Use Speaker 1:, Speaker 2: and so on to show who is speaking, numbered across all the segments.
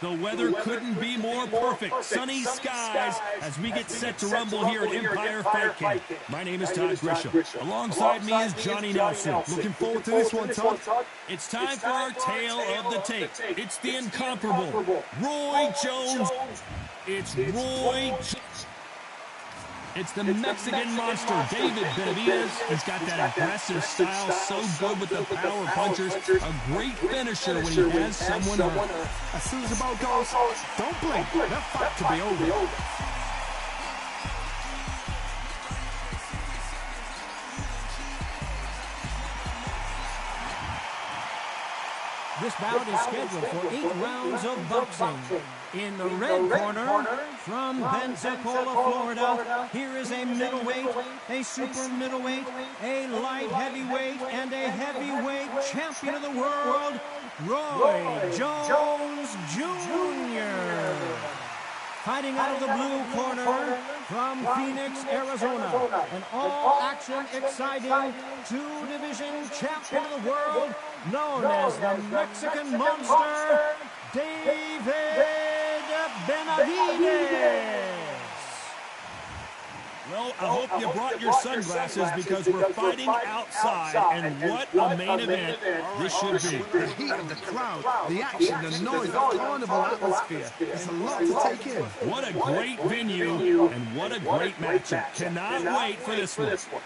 Speaker 1: The weather couldn't be more perfect. Sunny skies as we get set to rumble here at Empire Fight Camp. My name is Todd Grisham. Alongside me is Johnny Nelson.
Speaker 2: Looking forward to this one, Todd.
Speaker 1: It's time for our tale of the tape. It's the incomparable Roy Jones. It's Roy Jones. It's the Mexican monster, David Benavidez. He's got that aggressive style, so good with the power punchers. A great finisher when he has someone hurt.
Speaker 2: As soon as the ball goes, don't blink. That fight could be over.
Speaker 3: This bout is scheduled for 8 rounds of boxing. In the red corner, from Pensacola, Florida, here is a middleweight, a super middleweight, a light heavyweight, and a heavyweight champion of the world, Roy Jones Jr. Fighting out of the blue corner, from Phoenix, Arizona, an all-action, exciting, 2-division champion of the world, known as the Mexican Monster, David Benavidez.
Speaker 1: Well, I hope you brought your sunglasses because we're fighting outside, and what a main event this should be.
Speaker 2: The heat of the crowd, the action, the noise, the carnival atmosphere. It's a lot to take in.
Speaker 1: What a great venue, and what a great matchup. Cannot wait for this one.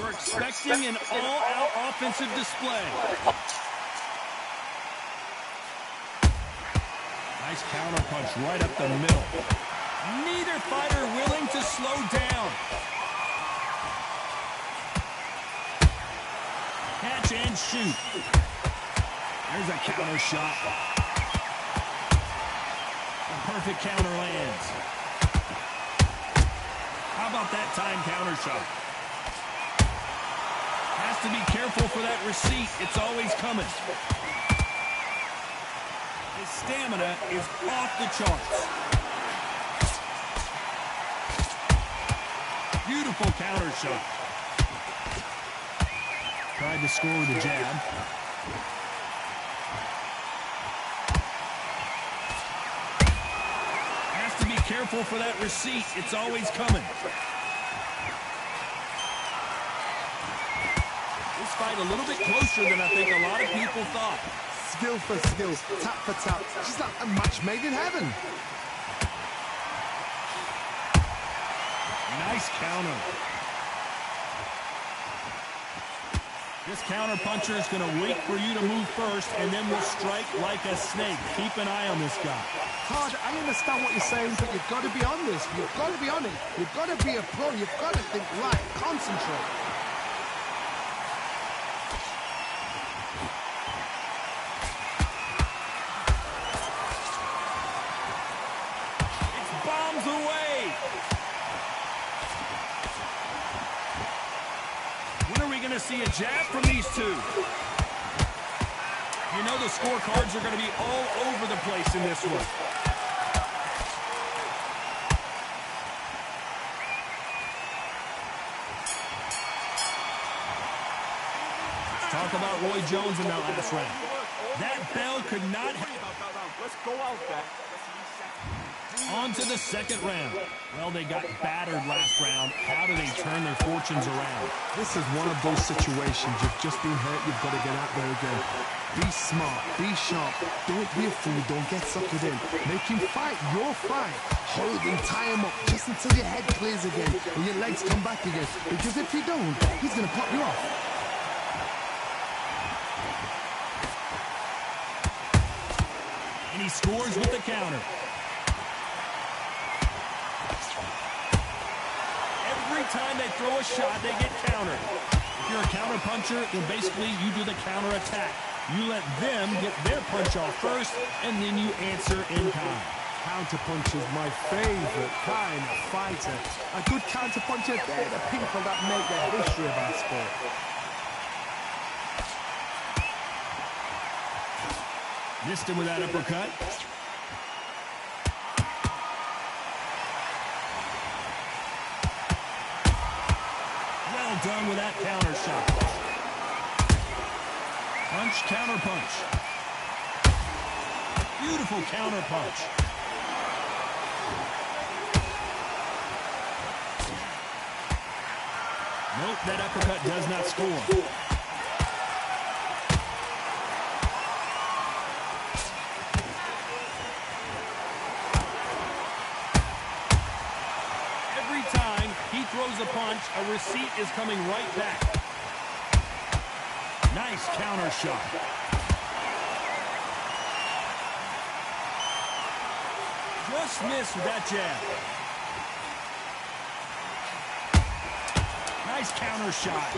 Speaker 1: We're expecting an all-out offensive display. Nice counter punch right up the middle. Neither fighter willing to slow down. Catch and shoot. There's a counter shot. A perfect counter lands. How about that time counter shot? Has to be careful for that receipt. It's always coming. His stamina is off the charts. Beautiful counter shot. Tried to score with a jab. Has to be careful for that receipt. It's always coming. This fight a little bit closer than I think a lot of people thought.
Speaker 2: Skill for skill, tap for tap. Just like a match made in heaven.
Speaker 1: Nice counter. This counter puncher is going to wait for you to move first, and then will strike like a snake. Keep an eye on this guy.
Speaker 2: Todd, I understand what you're saying, but you've got to be on this. You've got to be on it. You've got to be a pro. You've got to think right. Concentrate.
Speaker 1: To see a jab from these two. You know the scorecards are going to be all over the place in this one. Let's talk about Roy Jones in that last round. That bell could not have...
Speaker 4: Let's go out back.
Speaker 1: On to the second round. Well, they got battered last round. How do they turn their fortunes around?
Speaker 2: This is one of those situations. You've just been hurt. You've got to get out there again. Be smart. Be sharp. Don't be a fool. Don't get suckered in. Make him fight your fight. Hold him, tie him up just until your head clears again and your legs come back again. Because if you don't, he's going to pop you off.
Speaker 1: And he scores with the counter. Every time they throw a shot, they get countered. If you're a counter puncher, then basically you do the counter attack. You let them get their punch off first, and then you answer in kind.
Speaker 2: Counter punch is my favorite kind of fighter. A good counter puncher, they're the people that make the history of our sport.
Speaker 1: Missed him with that uppercut. Well done with that counter shot. Punch, counter punch. Beautiful counter punch. Nope, that uppercut does not score. Every time he throws a punch, a receipt is coming right back. Nice counter shot. Just missed with that jab. Nice counter shot.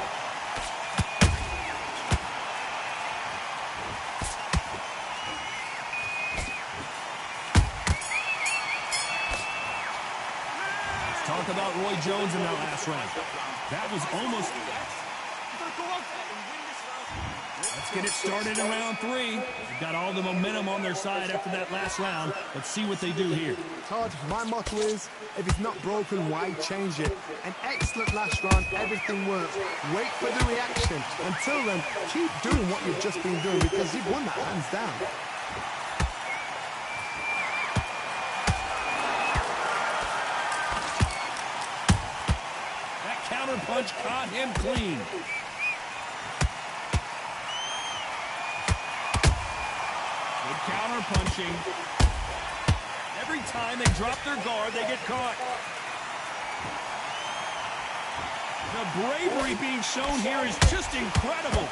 Speaker 1: Let's talk about Roy Jones in that last round. That was almost... Let's get it started in round 3. They've got all the momentum on their side after that last round. Let's see what they do here.
Speaker 2: Todd, my motto is, if it's not broken, why change it? An excellent last round, everything works. Wait for the reaction. Until then, keep doing what you've just been doing because you've won that hands down.
Speaker 1: That counter punch caught him clean. Good counter punching. Every time they drop their guard, they get caught. The bravery being shown here is just incredible.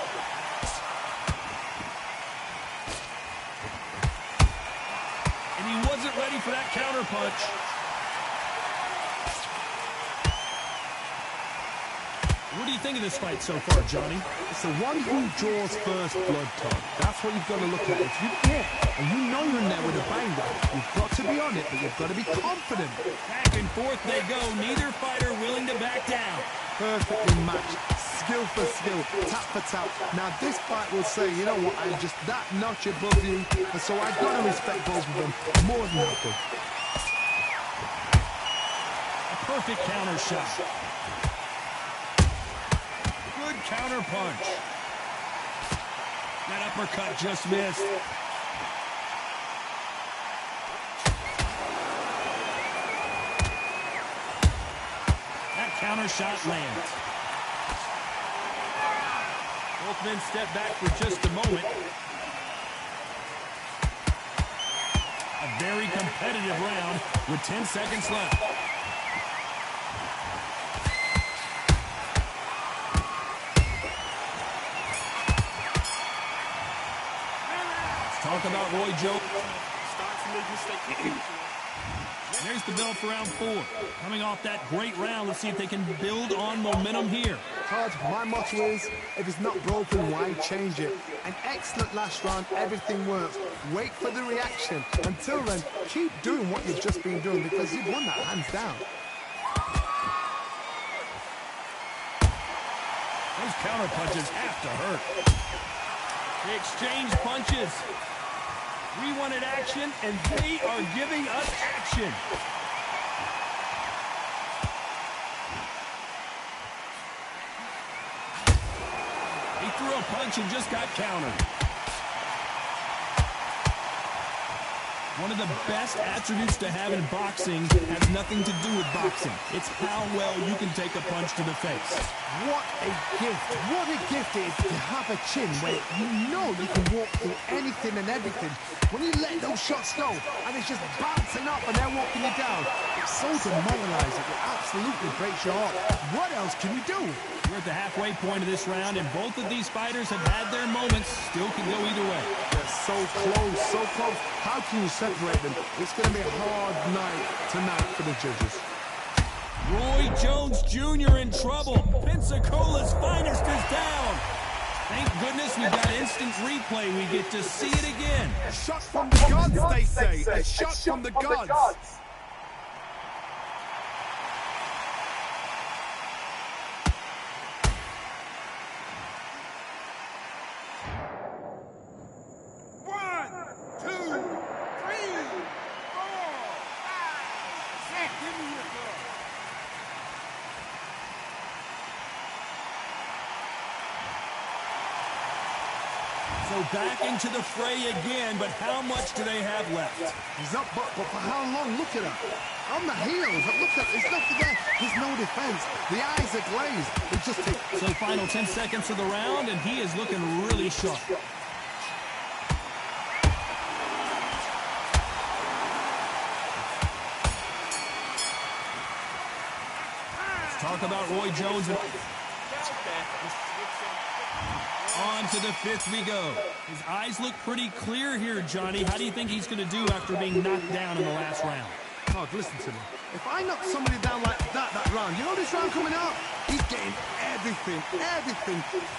Speaker 1: And he wasn't ready for that counter punch. What do you think of this fight so far, Johnny?
Speaker 2: It's the one who draws first blood, Todd. That's what you've got to look at. If you get, and you know you're in there with a banger, you've got to be on it, but you've got to be confident.
Speaker 1: Back and forth they go. Neither fighter willing to back down.
Speaker 2: Perfectly matched. Skill for skill. Tap for tap. Now this fight will say, you know what, I'm just that notch above you, and so I've got to respect both of them more than happy.
Speaker 1: A perfect counter shot. Good counter punch. That uppercut just missed. That counter shot lands. Both men step back for just a moment. A very competitive round with 10 seconds left. Talk about Roy Jones. There's the bell for round 4. Coming off that great round, let's see if they can build on momentum here.
Speaker 2: Todd, my motto is, if it's not broken, why change it? An excellent last round, everything works. Wait for the reaction. Until then, keep doing what you've just been doing because you've won that hands down.
Speaker 1: Those counter punches have to hurt. They exchange punches. We wanted action, and they are giving us action. He threw a punch and just got countered. One of the best attributes to have in boxing has nothing to do with boxing. It's how well you can take a punch to the face.
Speaker 2: What a gift. What a gift it is to have a chin where you know you can walk through anything and everything. When you let those shots go and it's just bouncing up and they're walking you down, it's so demoralizing. It absolutely breaks your heart. What else can you do?
Speaker 1: We're at the halfway point of this round, and both of these fighters have had their moments. Still can go either way.
Speaker 2: They're so close, so close. How can you separate them? It's going to be a hard night tonight for the judges.
Speaker 1: Roy Jones Jr. in trouble. Pensacola's finest is down. Thank goodness we got instant replay. We get to see it again.
Speaker 2: A shot from the gods, they say. A shot from the gods.
Speaker 1: So back into the fray again, but how much do they have left?
Speaker 2: He's up, but for how long? Look at him. On the heels. Look at, there's nothing there. There's no defense. The eyes are glazed. It just takes.
Speaker 1: So final 10 seconds of the round, and he is looking really sharp. Let's talk about Roy Jones. On to the fifth we go. His eyes look pretty clear here, Johnny. How do you think he's going to do after being knocked down in the last round?
Speaker 2: Oh, listen to me. If I knock somebody down like that round, you know this round coming out? He's getting everything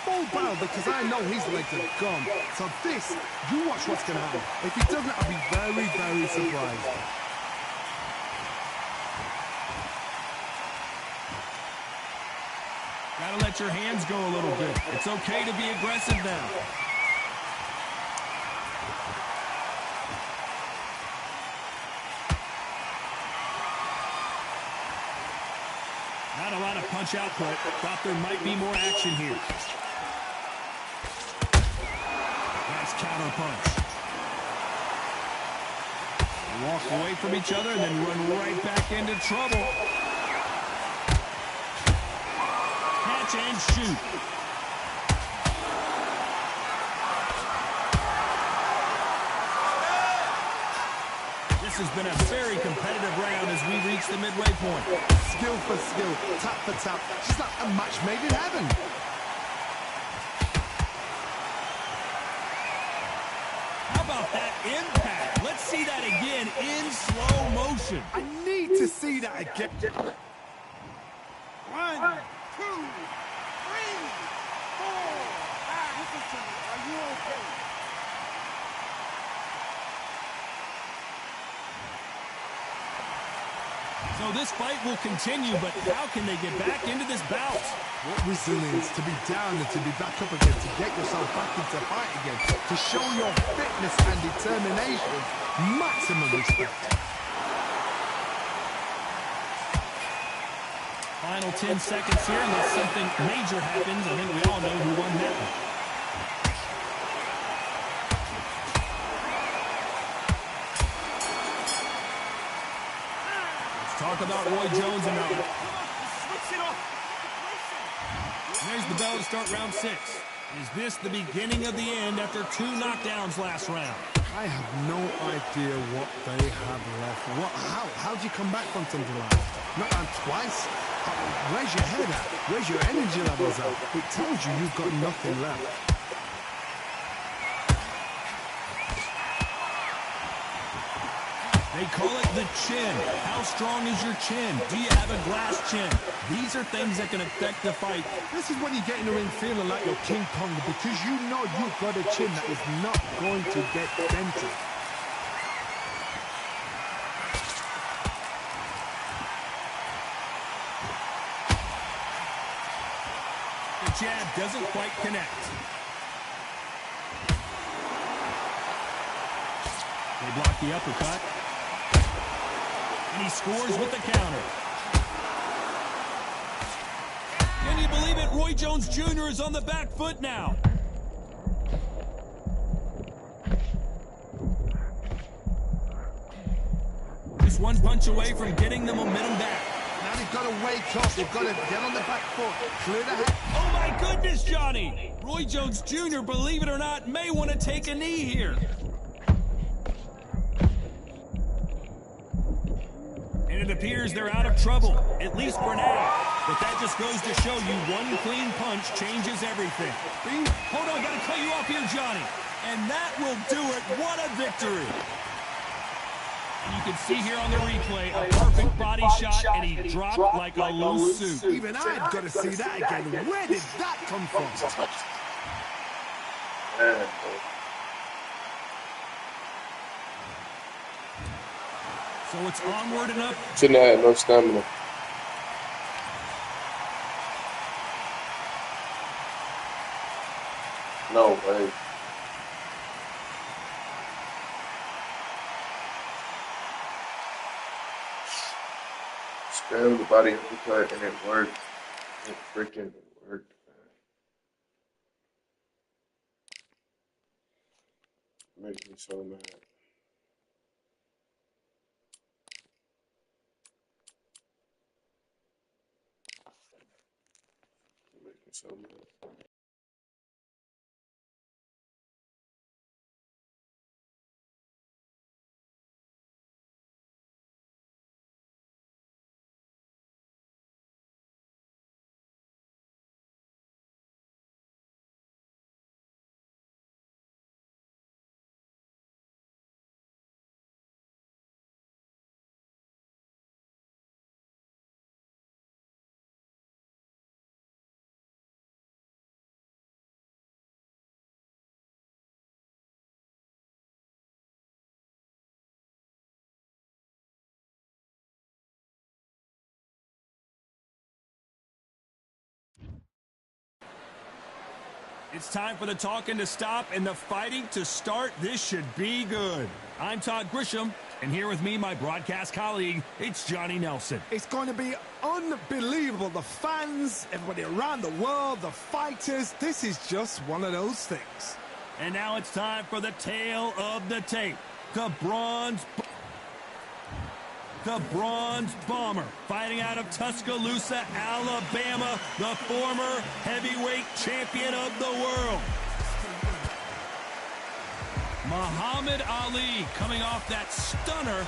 Speaker 2: full barrel because I know his legs are gone. So this, you watch what's going to happen. If he doesn't, I'll be very, very surprised.
Speaker 1: Gotta let your hands go a little bit. It's okay to be aggressive now. Not a lot of punch output. Thought there might be more action here. Nice counter punch. Walk away from each other and then run right back into trouble. Catch and shoot. This has been a very competitive round as we reach the midway point.
Speaker 2: Skill for skill, tap for tap. Just like a match made in heaven.
Speaker 1: How about that impact? Let's see that again in slow motion.
Speaker 2: I need to see that again. 1, 2, 3, 4, 5. Listen to me. Are you okay?
Speaker 1: So this fight will continue, but how can they get back into this bout?
Speaker 2: What resilience to be down and to be back up again, to get yourself back into fight again, to show your fitness and determination. Maximum respect.
Speaker 1: Final 10 seconds here, unless something major happens. I think we all know who won that one. Talk about Roy Jones and there's the bell to start round 6. Is this the beginning of the end after 2 knockdowns last round?
Speaker 2: I have no idea what they have left. How do you come back from something like that? Knock down twice? Where's your head at? Where's your energy levels at? It tells you you've got nothing left.
Speaker 1: They call it the chin. How strong is your chin? Do you have a glass chin? These are things that can affect the fight.
Speaker 2: This is when you get in the ring feeling like you're King Kong because you know you've got a chin that is not going to get dented.
Speaker 1: The jab doesn't quite connect. They block the uppercut. And he scores with the counter. Can you believe it? Roy Jones Jr. is on the back foot now. Just one punch away from getting the momentum back.
Speaker 2: Now they've got to wake up. They've got to get on the back foot. Clear the head.
Speaker 1: Oh my goodness, Johnny! Roy Jones Jr., believe it or not, may want to take a knee here. It appears they're out of trouble, at least for now. But that just goes to show you one clean punch changes everything. Hold on, gotta cut you off here, Johnny. And that will do it. What a victory. You can see here on the replay a perfect body shot, and he dropped like a loose suit.
Speaker 2: Even I've got to see that again. Where did that come from?
Speaker 1: So it's onward and up.
Speaker 4: Shouldn't have had no stamina. No way. Spam the body uppercut and it worked. It freaking worked. Makes me so mad. Makes me so mad.
Speaker 1: It's time for the talking to stop and the fighting to start. This should be good. I'm Todd Grisham, and here with me, my broadcast colleague, it's Johnny Nelson.
Speaker 2: It's going to be unbelievable. The fans, everybody around the world, the fighters. This is just one of those things.
Speaker 1: And now it's time for the tale of the tape. The Bronze Bomber, fighting out of Tuscaloosa, Alabama, the former heavyweight champion of the world. Muhammad Ali coming off that stunner.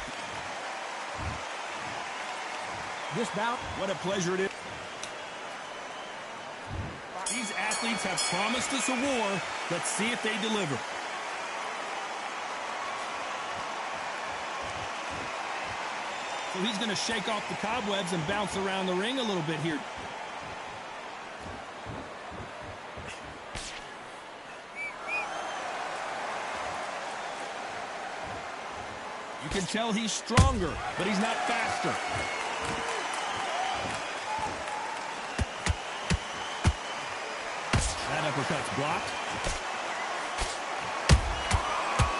Speaker 3: This bout,
Speaker 1: What a pleasure it is. These athletes have promised us a war. Let's see if they deliver. So he's going to shake off the cobwebs and bounce around the ring a little bit here. You can tell he's stronger, but he's not faster. That uppercut's blocked.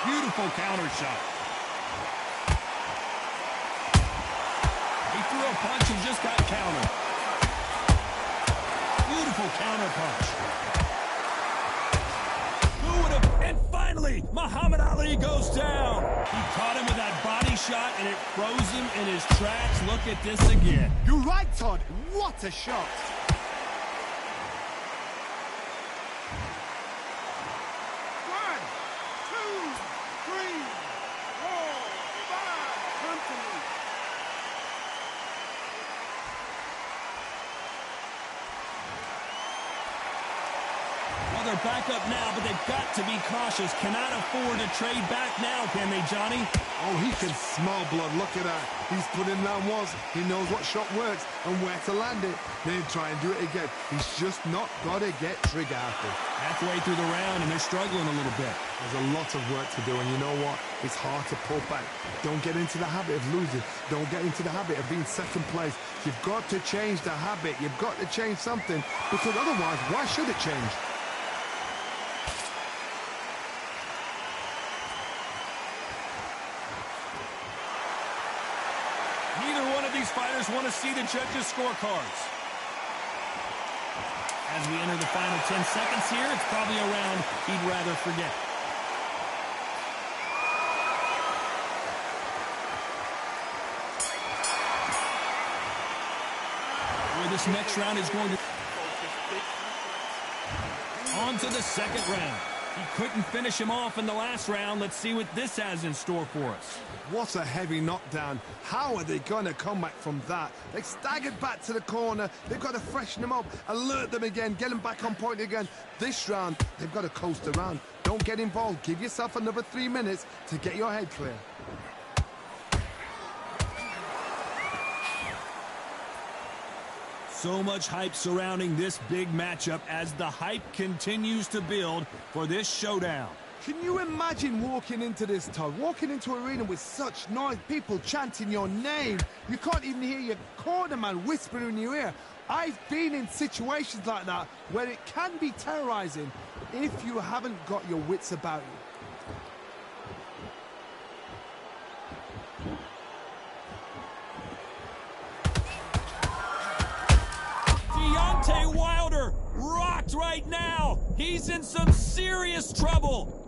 Speaker 1: Beautiful counter shot. He threw a punch and just got countered. Beautiful counter punch. Who would have... And finally, Muhammad Ali goes down. He caught him with that body shot, and it froze him in his tracks. Look at this again.
Speaker 2: You're right, Todd. What a shot. One, two, three, four, five. Company.
Speaker 1: Well, they're back up now, but they've got to be cautious. Cannot afford to trade back now, can they, Johnny?
Speaker 2: Oh, he can smell blood. Look at that. He's put in that once. He knows what shot works and where to land it. Then try and do it again. He's just not got to get trigger happy.
Speaker 1: Halfway through the round, and they're struggling a little bit.
Speaker 2: There's a lot of work to do, and you know what? It's hard to pull back. Don't get into the habit of losing. Don't get into the habit of being second place. You've got to change the habit. You've got to change something, because otherwise, why should it change?
Speaker 1: Neither one of these fighters want to see the judges' scorecards. As we enter the final 10 seconds here, it's probably a round he'd rather forget. Where this next round is going to... On to the second round. He couldn't finish him off in the last round. Let's see what this has in store for us.
Speaker 2: What a heavy knockdown. How are they going to come back from that? They staggered back to the corner. They've got to freshen them up, alert them again, get them back on point again. This round, they've got to coast around. Don't get involved. Give yourself another 3 minutes to get your head clear.
Speaker 1: So much hype surrounding this big matchup as the hype continues to build for this showdown.
Speaker 2: Can you imagine walking into this, Todd? Walking into an arena with such noise, people chanting your name. You can't even hear your cornerman whispering in your ear. I've been in situations like that where it can be terrorizing if you haven't got your wits about you.
Speaker 1: Deontay Wilder rocked right now. He's in some serious trouble.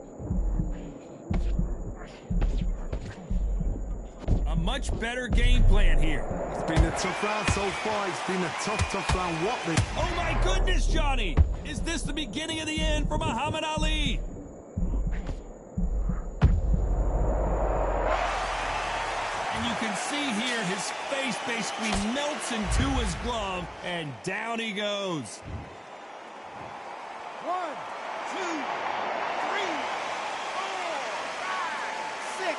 Speaker 1: much better game plan here.
Speaker 2: It's been a tough round so far. It's been a tough round. What the...
Speaker 1: Oh, my goodness, Johnny. Is this the beginning of the end for Muhammad Ali? And you can see here his face basically melts into his glove, and down he goes.
Speaker 3: 1, 2, 3, 4, 5, 6.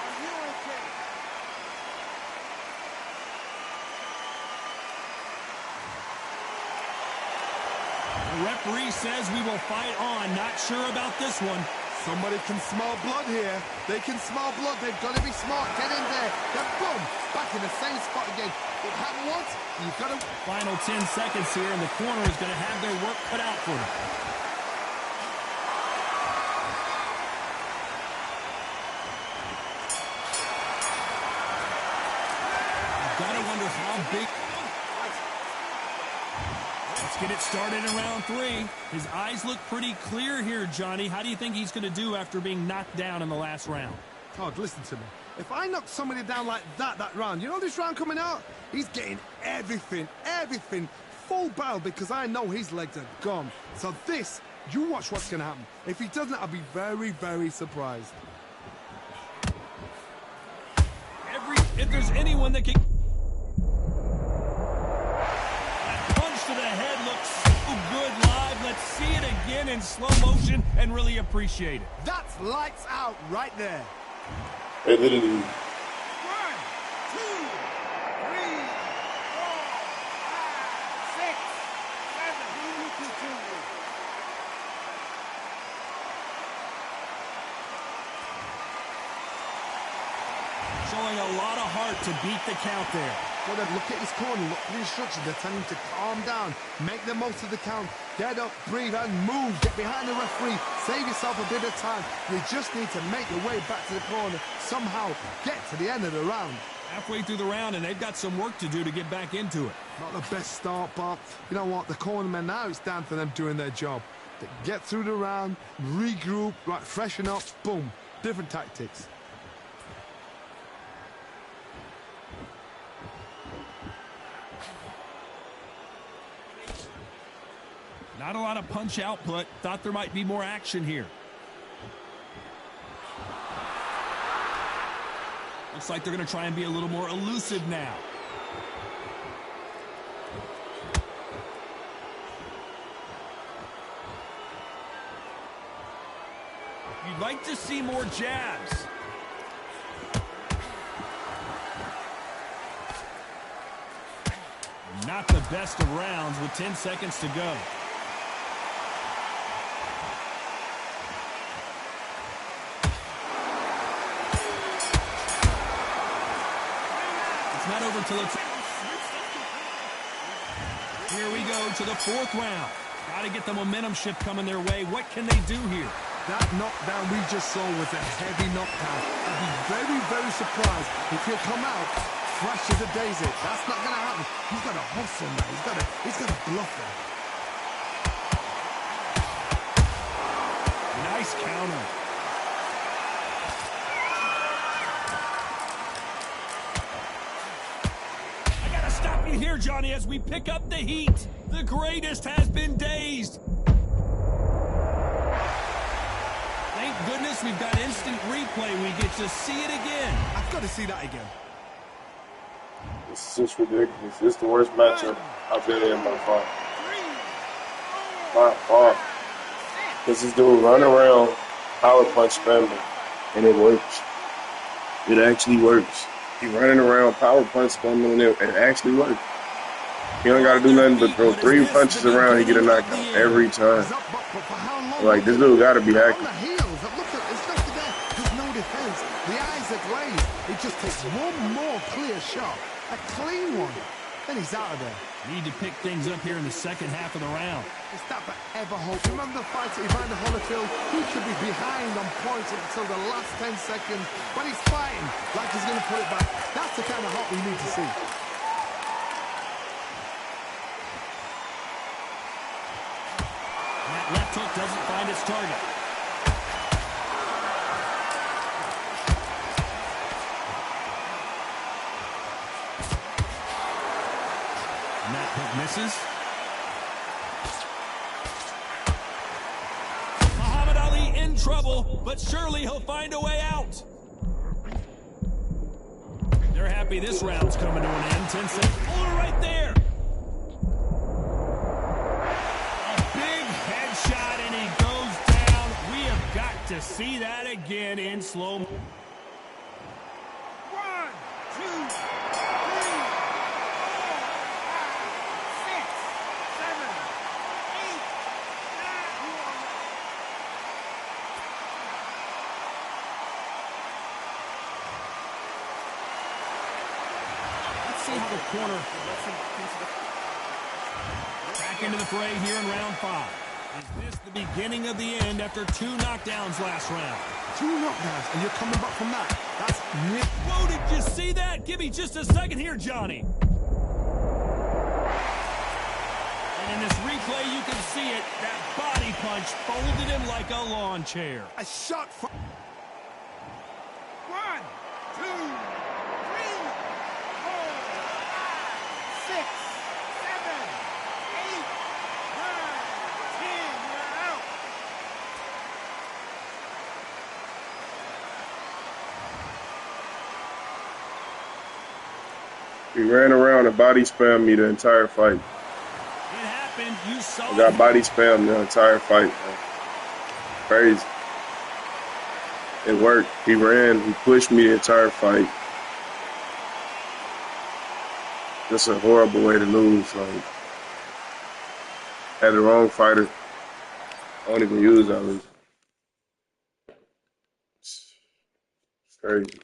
Speaker 1: The referee says we will fight on. Not sure about this one.
Speaker 2: Somebody can smell blood here. They can smell blood. They've got to be smart. Get in there. Then boom, back in the same spot again. It happened once. You've got to...
Speaker 1: Final 10 seconds here, and the corner is going to have their work cut out for them. You've got to wonder how big... Let's get it started in round 3. His eyes look pretty clear here, Johnny. How do you think he's going to do after being knocked down in the last round?
Speaker 2: Todd, listen to me. If I knock somebody down like that round, you know this round coming out? He's getting everything, full barrel, because I know his legs are gone. So this, you watch what's going to happen. If he doesn't, I'll be very, very surprised.
Speaker 1: If there's anyone that can... To the head looks so good live. Let's see it again in slow motion and really appreciate it.
Speaker 2: That's lights out right there.
Speaker 4: They literally...
Speaker 3: 1, 2, 3, 4, 5, 6, 7.
Speaker 1: Showing a lot of heart to beat the count there.
Speaker 2: Well, then look at his corner, look at the instructions. They're telling him to calm down, make the most of the count, get up, breathe, and move. Get behind the referee, save yourself a bit of time. You just need to make your way back to the corner, somehow get to the end of the round.
Speaker 1: Halfway through the round, and they've got some work to do to get back into it.
Speaker 2: Not the best start, but you know what? The cornermen now, it's down to them doing their job. They get through the round, regroup, right, freshen up, boom, different tactics.
Speaker 1: Not a lot of punch output. Thought there might be more action here. Looks like they're going to try and be a little more elusive now. You'd like to see more jabs. Not the best of rounds with 10 seconds to go. Not over till it's... Here we go to the 4th round. Got to get the momentum shift coming their way. What can they do here?
Speaker 2: That knockdown we just saw was a heavy knockdown. I'd be very, very surprised if he'll come out fresh as a daisy. That's not going to happen. He's got to hustle now. He's got to bluff him.
Speaker 1: Nice counter. Here, Johnny, as we pick up the heat. The greatest has been dazed. Thank goodness we've got instant replay. We get to see it again.
Speaker 2: I've got to see that again.
Speaker 4: This is just ridiculous. This is the worst matchup I've been in by far. By far. Because this dude run around, power punch spamming, and it works. It actually works. He running around, power punch spamming, and it actually works. He don't got to do nothing but throw 3 punches around, he get a knockout every time. Like, this dude got to be hacky.
Speaker 2: There's no defense. The eyes are glazed. It just takes one more clear shot. A clean one. Then he's out of there.
Speaker 1: Need to pick things up here in the second half of the round.
Speaker 2: Is that for ever hope? Remember the fight at Evander Holyfield? He should be behind on points until the last 10 seconds. But he's fighting like he's going to put it back. That's the kind of hope we need to see.
Speaker 1: That left hook doesn't find its target. And that hook misses. Muhammad Ali in trouble, but surely he'll find a way out. They're happy this round's coming to an end. 10 seconds. Oh, right there. A big headshot, and he goes down. We have got to see that again in slow motion.
Speaker 5: 1, 2, 3, 4, 5, 6, 7, 8, 9.
Speaker 3: Let's see how the corner.
Speaker 1: Back into the fray here in round 5. Is this the beginning of the end after 2 knockdowns last round?
Speaker 2: 2 knockdowns, and you're coming back from that. That's Nick.
Speaker 1: Whoa, did you see that? Give me just a second here, Johnny. And in this replay, you can see it. That body punch folded him like a lawn chair.
Speaker 2: A shot from...
Speaker 5: 1, 2, 3, 4, 5, 6, 7, 8, 9, 10. You're out.
Speaker 4: He ran around and body spammed me the entire fight.
Speaker 1: It happened. You saw
Speaker 4: I got
Speaker 1: it.
Speaker 4: body spammed the entire fight, man. Crazy. It worked. He ran. He pushed me the entire fight. That's a horrible way to lose. Like, had the wrong fighter. I don't even use Ali. It's crazy.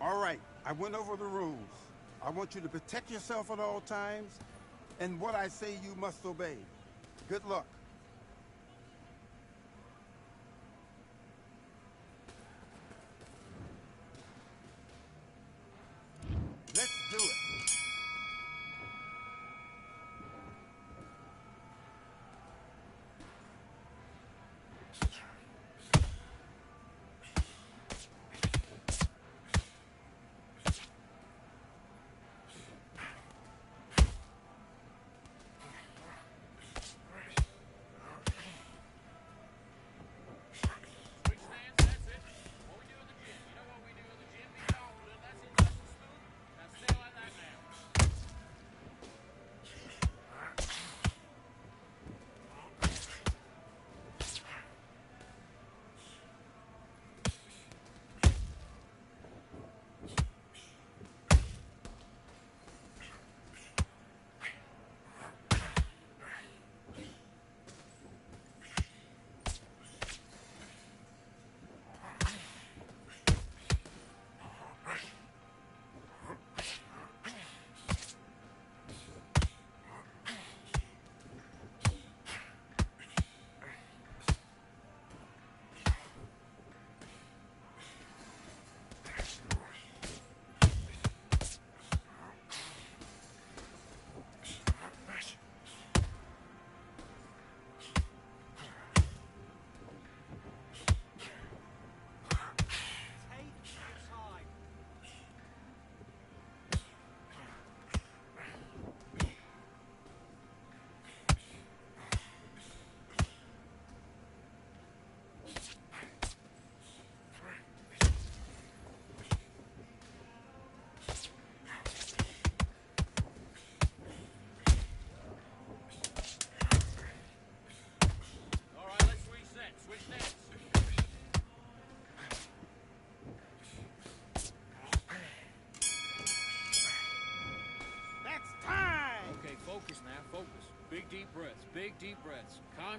Speaker 5: All right, I went over the rules. I want you to protect yourself at all times, and what I say you must obey. Good luck. Let's do it.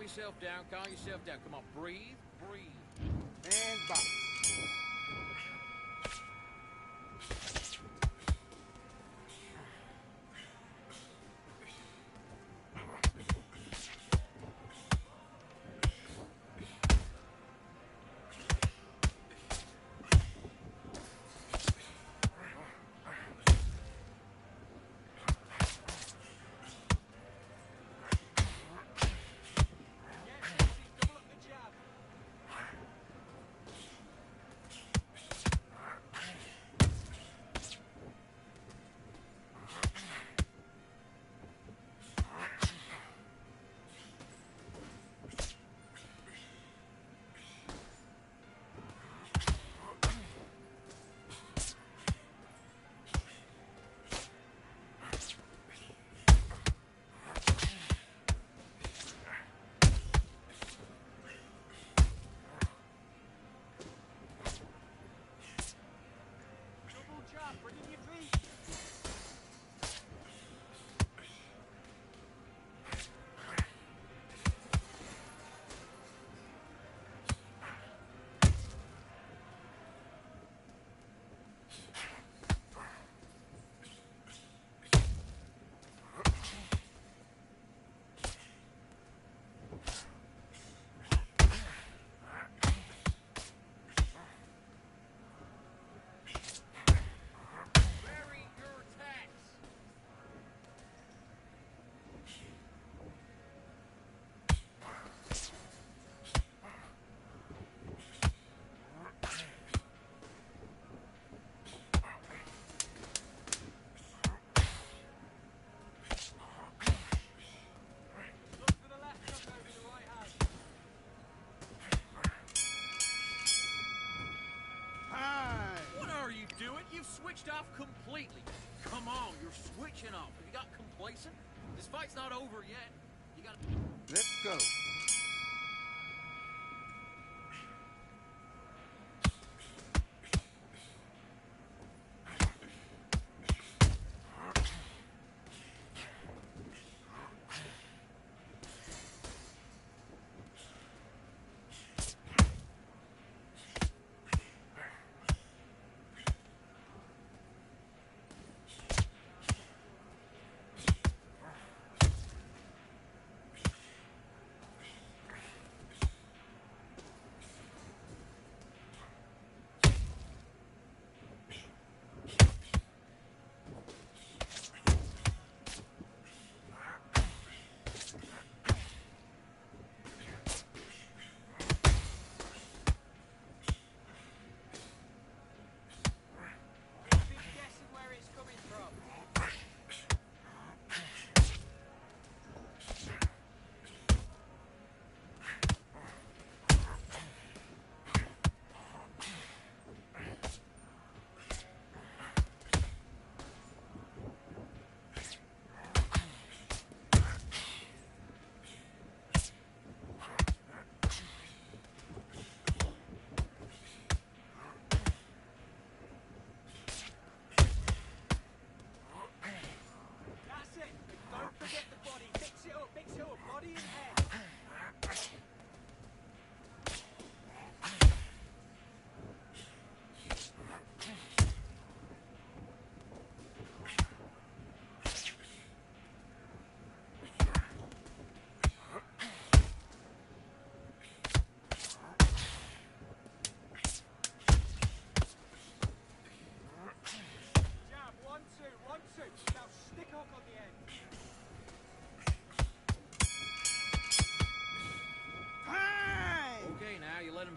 Speaker 6: yourself down. Calm yourself down. Come on, breathe, breathe.
Speaker 5: And box.
Speaker 6: You've switched off completely. Come on, you're switching off. Have you got complacent? This fight's not over yet. You got.
Speaker 5: Let's go.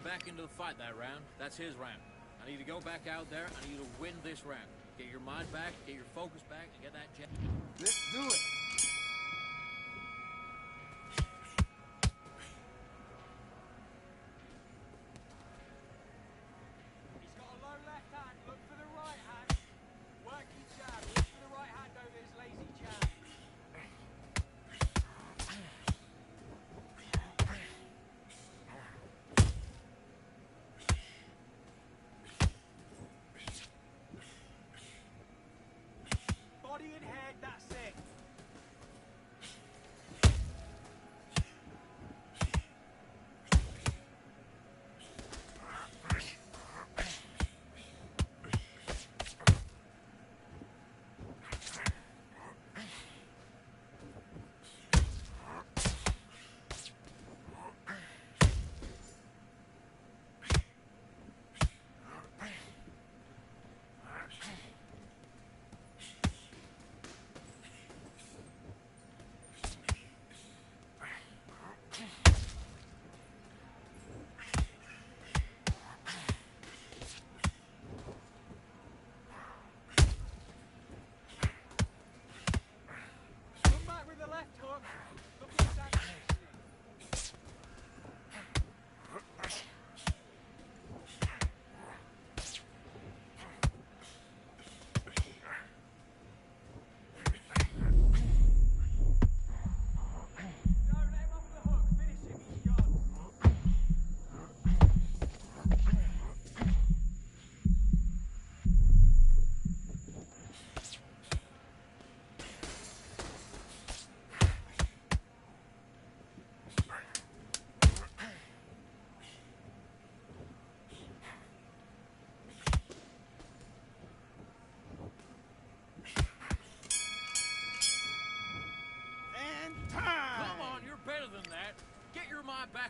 Speaker 6: Back into the fight that round. That's his round. I need to go back out there. I need you to win this round. Get your mind back, get your focus back, and get that jet.
Speaker 5: Let's do it.
Speaker 3: He's got a low left hand. Look for the right hand. Work your jab. Look for the right hand over his lazy jab. Body and head, that's it.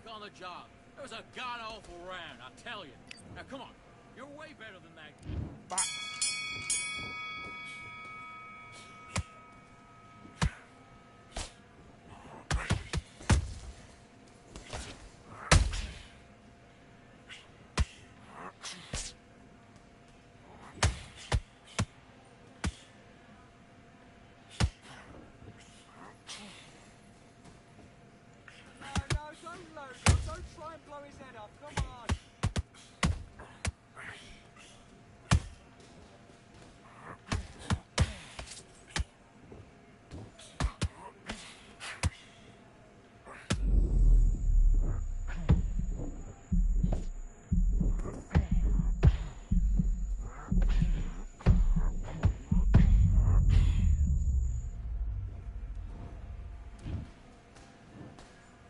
Speaker 6: on the job. It was a god-awful round, I tell you. Now, come on. You're way better than that.
Speaker 5: Box.
Speaker 3: Don't try and blow his head up. Come on.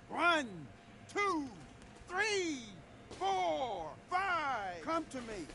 Speaker 5: One, two, three, four, five. Come to me.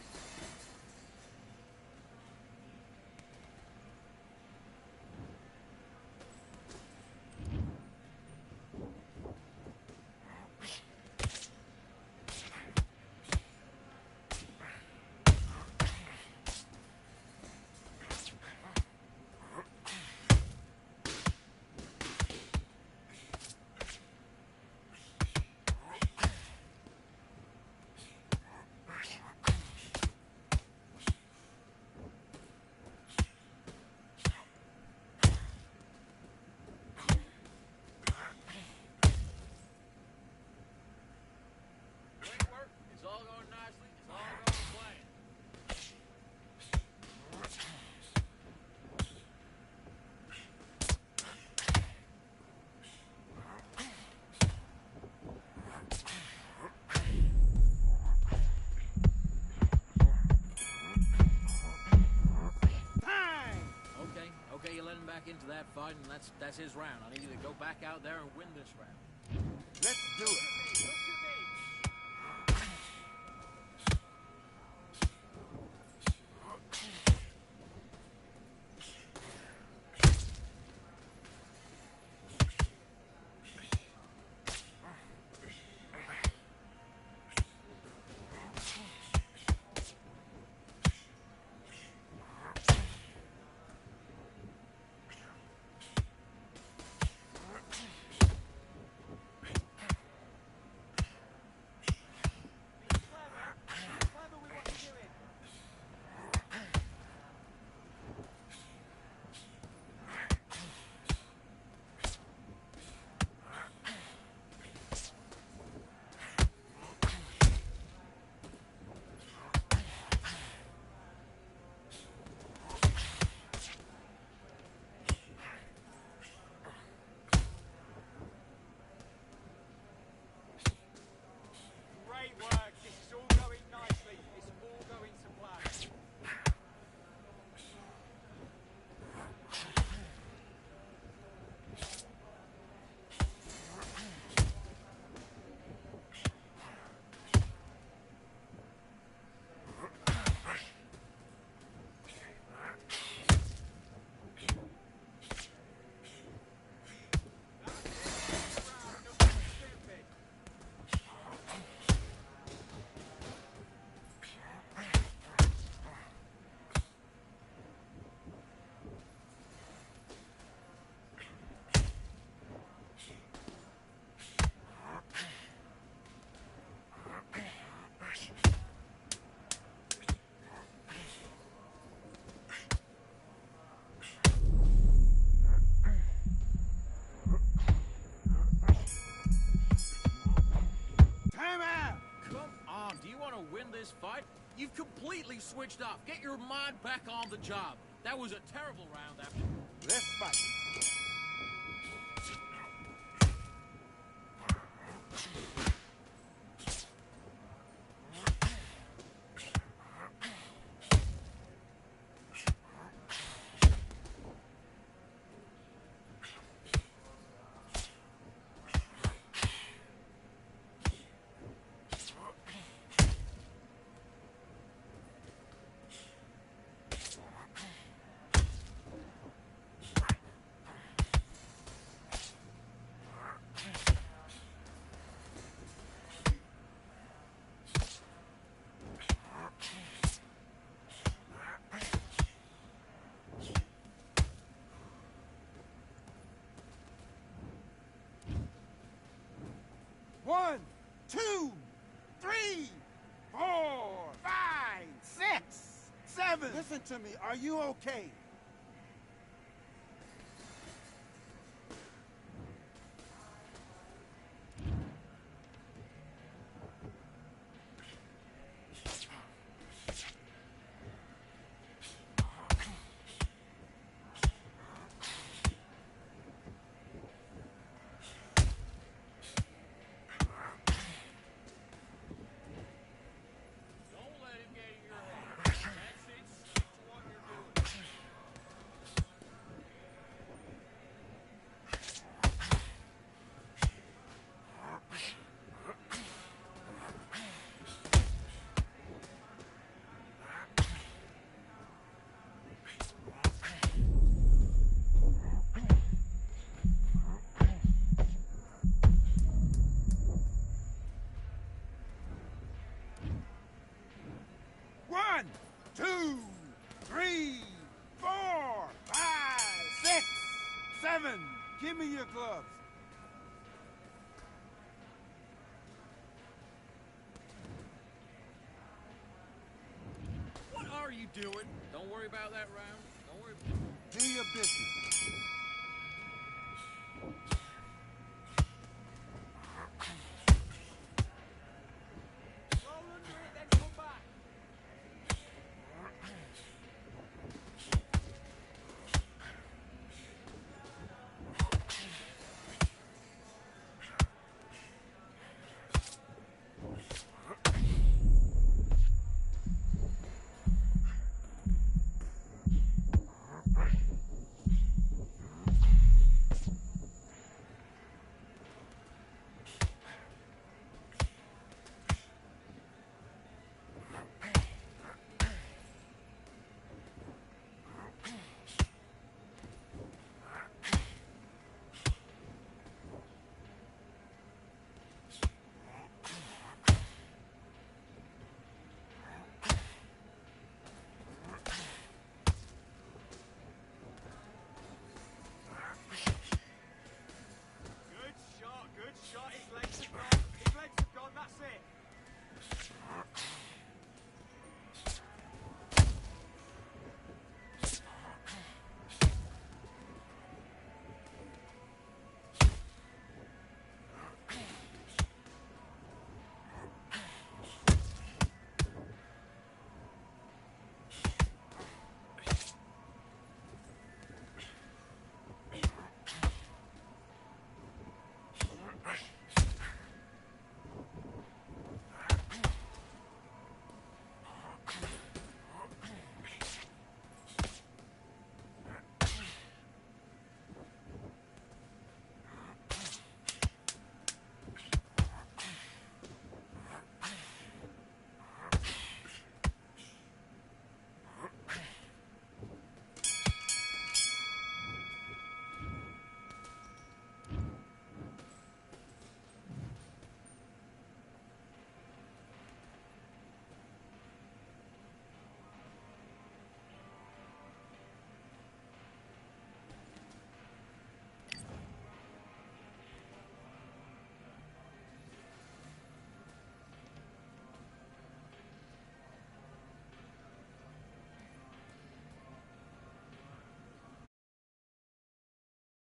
Speaker 6: Great work. It's all going nicely. It's all going to plan.
Speaker 5: Time.
Speaker 6: Okay, you let him back into that fight, and that's his round. I need you to go back out there and win this round.
Speaker 5: Let's do it.
Speaker 3: Great work. This is all going nicely. It's all going to plan.
Speaker 5: Time out.
Speaker 6: Come on, do you want to win this fight? You've completely switched off. Get your mind back on the job. That was a terrible round after.
Speaker 5: Let's fight. Listen to me. Are you okay?
Speaker 6: Don't let him get in your head. That's it. Stick to what you're doing.
Speaker 5: One, two, three, 4, 5, 6, 7. Give me your gloves.
Speaker 6: What are you doing? Don't worry about that round. Don't worry.
Speaker 5: Do your business.